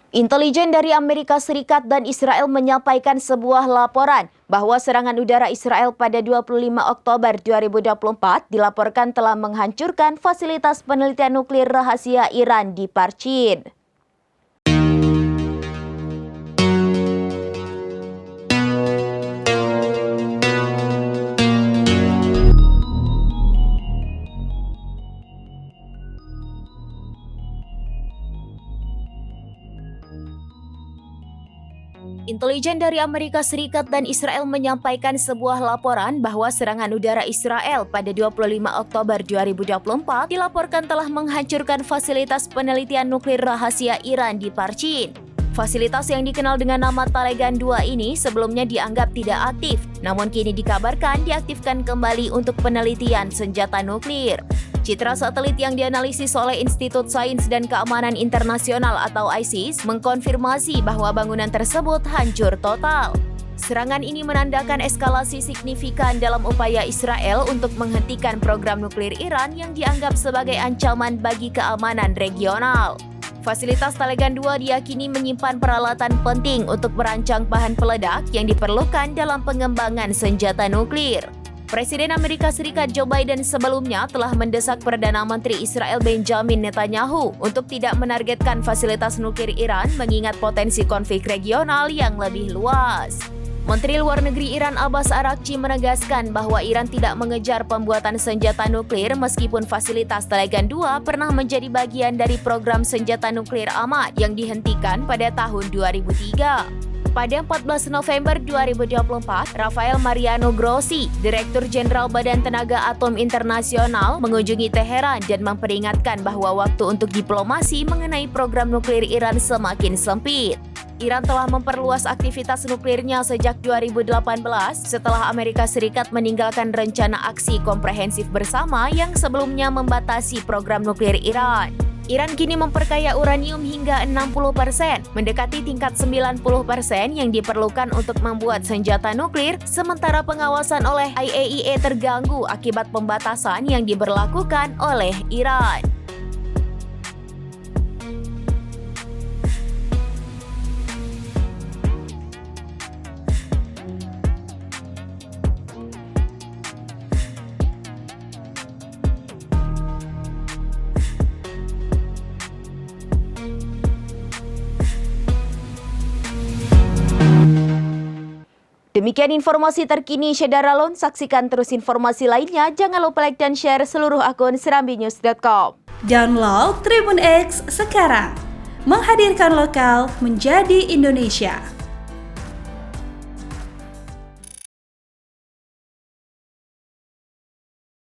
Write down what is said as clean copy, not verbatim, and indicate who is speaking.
Speaker 1: Intelijen dari Amerika Serikat dan Israel menyampaikan sebuah laporan bahwa serangan udara Israel pada 25 Oktober 2024 dilaporkan telah menghancurkan fasilitas penelitian nuklir rahasia Iran di Parchin. Intelijen dari Amerika Serikat dan Israel menyampaikan sebuah laporan bahwa serangan udara Israel pada 25 Oktober 2024 dilaporkan telah menghancurkan fasilitas penelitian nuklir rahasia Iran di Parchin. Fasilitas yang dikenal dengan nama Talegan 2 ini sebelumnya dianggap tidak aktif, namun kini dikabarkan diaktifkan kembali untuk penelitian senjata nuklir. Citra satelit yang dianalisis oleh Institut Sains dan Keamanan Internasional atau ISIS mengkonfirmasi bahwa bangunan tersebut hancur total. Serangan ini menandakan eskalasi signifikan dalam upaya Israel untuk menghentikan program nuklir Iran yang dianggap sebagai ancaman bagi keamanan regional. Fasilitas Talegan 2 diyakini menyimpan peralatan penting untuk merancang bahan peledak yang diperlukan dalam pengembangan senjata nuklir. Presiden Amerika Serikat Joe Biden sebelumnya telah mendesak Perdana Menteri Israel Benjamin Netanyahu untuk tidak menargetkan fasilitas nuklir Iran mengingat potensi konflik regional yang lebih luas. Menteri Luar Negeri Iran Abbas Araghchi menegaskan bahwa Iran tidak mengejar pembuatan senjata nuklir meskipun fasilitas Talegan 2 pernah menjadi bagian dari program senjata nuklir Ahmad yang dihentikan pada tahun 2003. Pada 14 November 2024, Rafael Mariano Grossi, Direktur Jenderal Badan Tenaga Atom Internasional, mengunjungi Teheran dan memperingatkan bahwa waktu untuk diplomasi mengenai program nuklir Iran semakin sempit. Iran telah memperluas aktivitas nuklirnya sejak 2018 setelah Amerika Serikat meninggalkan rencana aksi komprehensif bersama yang sebelumnya membatasi program nuklir Iran. Iran kini memperkaya uranium hingga 60%, mendekati tingkat 90% yang diperlukan untuk membuat senjata nuklir, sementara pengawasan oleh IAEA terganggu akibat pembatasan yang diberlakukan oleh Iran. Demikian informasi terkini Syedara Lon. Saksikan terus informasi lainnya. Jangan lupa like dan share seluruh akun serambinews.com.
Speaker 2: Download Tribun X sekarang. Menghadirkan lokal menjadi Indonesia.